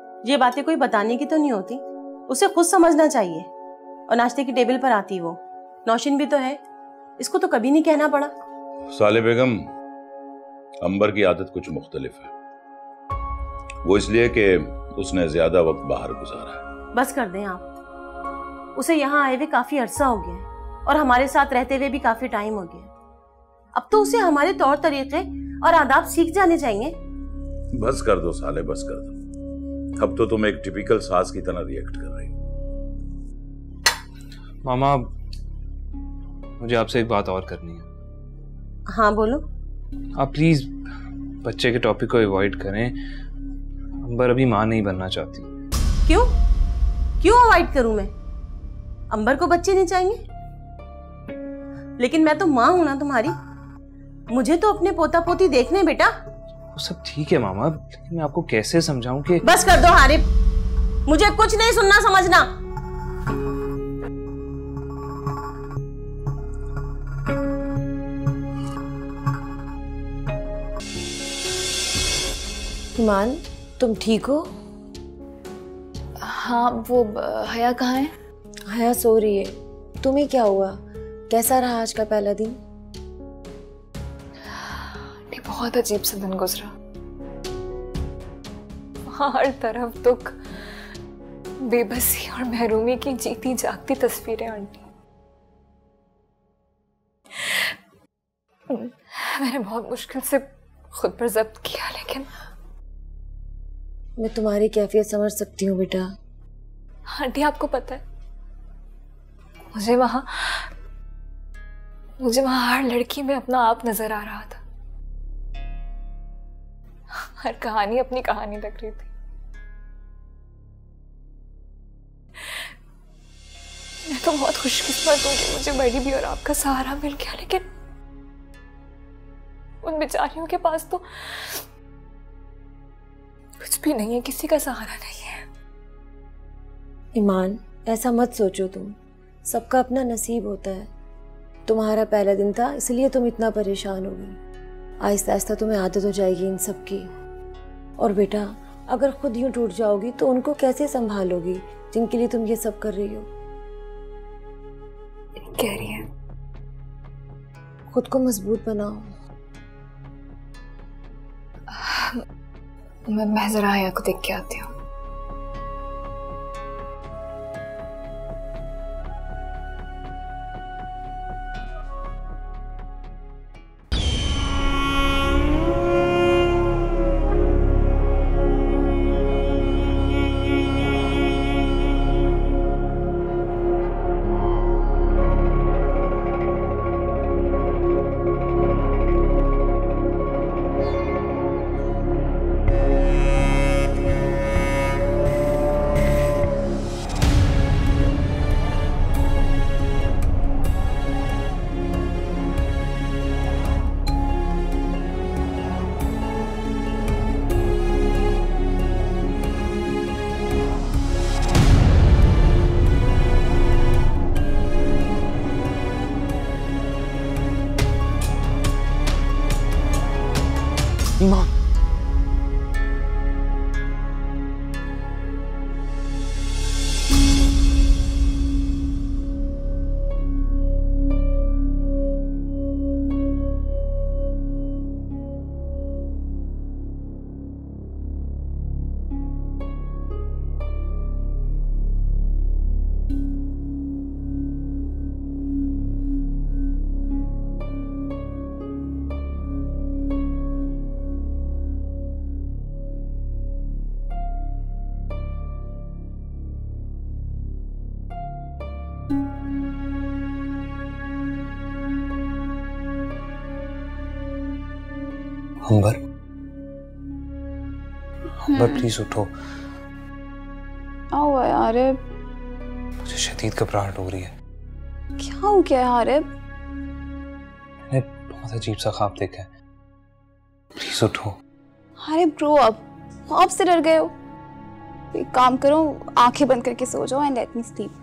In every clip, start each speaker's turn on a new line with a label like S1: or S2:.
S1: ये बातें कोई बताने की तो नहीं होती, उसे खुद समझना चाहिए। और नाश्ते की टेबल पर आती वो नौशीन भी तो है, इसको तो कभी नहीं कहना पड़ा।
S2: साले बेगम, अंबर की आदत कुछ मुख्तलिफ है। वो इसलिए कि उसने ज्यादा वक्त बाहर गुजारा है।
S1: बस कर दें आप, उसे यहाँ आए हुए काफी अरसा हो गया है और हमारे साथ रहते हुए भी काफी टाइम हो गया। अब तो उसे हमारे तौर तरीके और आदाब सीख जाने चाहिए।
S2: बस कर दो साले, बस कर दो। अब तो तुम एक टिपिकल सास की तरह रिएक्ट कर रही हो।
S3: मामा, मुझे आपसे एक बात और करनी है।
S1: हाँ बोलो।
S3: आप प्लीज बच्चे के टॉपिक को अवॉइड करें। अंबर अभी माँ नहीं बनना चाहती।
S1: क्यों क्यों अवॉइड करूं मैं? अंबर को बच्चे नहीं चाहिए? लेकिन मैं तो माँ हूं ना तुम्हारी, मुझे तो अपने पोता पोती देखने बेटा।
S3: वो सब ठीक है मामा, लेकिन मैं आपको कैसे समझाऊं कि...
S1: बस कर दो हारिब, मुझे कुछ नहीं सुनना समझना।
S4: ईमान, तुम ठीक हो?
S5: हाँ, वो हया कहाँ है?
S4: हया सो रही है। तुम्हें क्या हुआ? कैसा रहा आज का पहला दिन?
S5: बहुत अजीब सा दिन गुजरा। हर तरफ दुख, बेबसी और महरूमी की जीती जागती तस्वीरें आंटी। मैंने बहुत मुश्किल से खुद पर जब्त किया, लेकिन
S4: मैं तुम्हारी कैफियत समझ सकती हूँ बेटा।
S5: आंटी, आपको पता है, मुझे वहां हर लड़की में अपना आप नजर आ रहा था। हर कहानी अपनी कहानी लग रही थी। मैं तो बहुत खुशकिस्मत हूँ कि मुझे बड़ी भी और आपका सहारा मिल गया, लेकिन उन बेचारियों के पास तो कुछ भी नहीं है, किसी का सहारा नहीं है।
S4: ईमान, ऐसा मत सोचो तुम, सबका अपना नसीब होता है। तुम्हारा पहला दिन था इसलिए तुम इतना परेशान हो गई। आहिस्ता आहिस्ता तुम्हें आदत हो जाएगी इन सब की। और बेटा, अगर खुद यूं टूट जाओगी तो उनको कैसे संभालोगी जिनके लिए तुम ये सब कर रही हो?
S5: कह रही है
S4: खुद को मजबूत बनाओ।
S5: मैं जरा हया को देख के आती हूँ।
S3: ईमान, अंबर, अंबर प्लीज उठो।
S6: क्या हुआ यार?
S3: मुझे शदीद घबराहट हो रही है।
S6: क्या हो गया यार?
S3: मैंने बहुत अजीब सा ख्वाब देखा है, प्लीज उठो।
S6: अरे ब्रो, अब ख्वाब से डर गए हो? एक काम करो, आंखें बंद करके सो जाओ and let me sleep.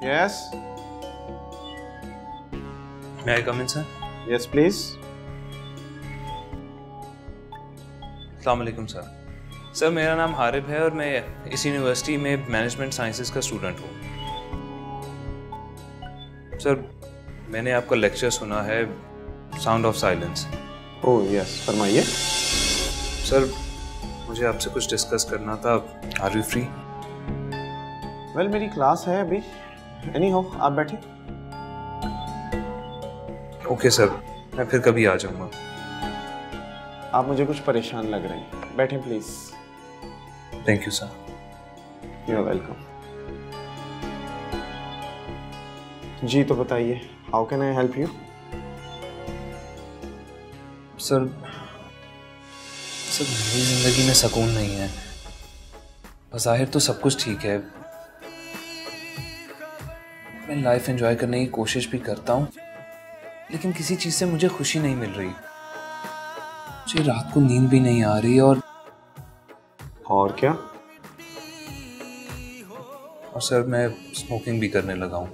S7: Yes.
S3: May I come in, sir?
S7: Yes, please.
S3: अस्सलाम वालेकुम सर। सर मेरा नाम हारिब है और मैं इस यूनिवर्सिटी में मैनेजमेंट साइंसेस का स्टूडेंट हूँ। सर मैंने आपका लेक्चर सुना है sound of silence.
S7: Oh yes, फरमाइए।
S3: सर मुझे आपसे कुछ डिस्कस करना था। Are you free?
S7: वेल मेरी क्लास है अभी। एनी हो, आप बैठिए।
S3: ओके सर, मैं फिर कभी आ जाऊँगा।
S7: आप मुझे कुछ परेशान लग रहे हैं, बैठें please.
S3: Thank you sir.
S7: You are welcome. जी तो बताइए, how can I help you?
S3: Sir मेरी जिंदगी में सुकून नहीं है। बज़ाहिर तो सब कुछ ठीक है, मैं लाइफ एंजॉय करने की कोशिश भी करता हूँ, लेकिन किसी चीज़ से मुझे खुशी नहीं मिल रही। मुझे रात को नींद भी नहीं आ रही और
S7: क्या?
S3: और सर मैं स्मोकिंग भी करने लगा हूँ,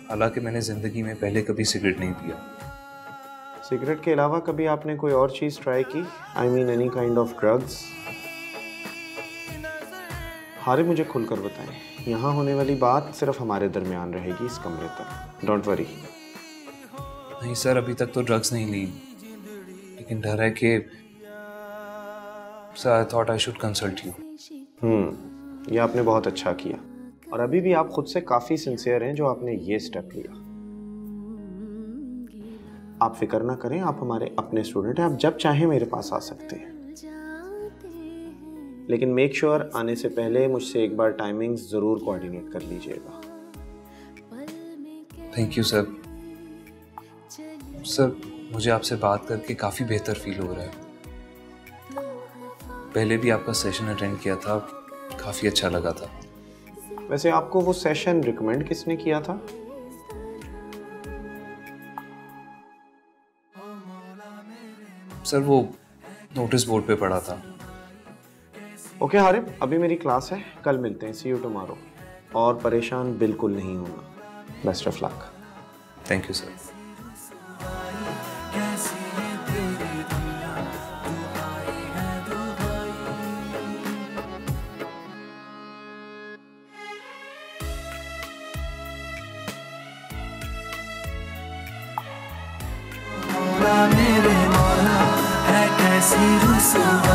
S3: हालांकि मैंने ज़िंदगी में पहले कभी सिगरेट नहीं पिया।
S7: सिगरेट के अलावा कभी आपने कोई और चीज़ ट्राई की? I mean any kind of drugs? हारे मुझे खुलकर बताएं, यहाँ होने वाली बात सिर्फ हमारे दरमियान रहेगी इस कमरे तक। Don't worry.
S3: नहीं सर, अभी तक तो ड्रग्स नहीं ली, लेकिन डर है कि sir I thought I should consult you.
S7: ये आपने बहुत अच्छा किया, और अभी भी आप खुद से काफ़ी सिंसियर हैं जो आपने ये स्टेप लिया। आप फिक्र ना करें, आप हमारे अपने स्टूडेंट हैं, आप जब चाहें मेरे पास आ सकते हैं, लेकिन मेक श्योर आने से पहले मुझसे एक बार टाइमिंग्स ज़रूर कोऑर्डिनेट कर लीजिएगा।
S3: Thank you sir. सर मुझे आपसे बात करके काफ़ी बेहतर फील हो रहा है। पहले भी आपका सेशन अटेंड किया था, काफ़ी अच्छा लगा था।
S7: वैसे आपको वो सेशन रिकमेंड किसने किया था?
S3: सर वो नोटिस बोर्ड पे पड़ा था।
S7: ओके हारिब, अभी मेरी क्लास है, कल मिलते हैं। सी यू टुमारो। और परेशान बिल्कुल नहीं होना। Best of luck.
S3: Thank you sir.
S8: मेरे मौला है कैसी रुसवा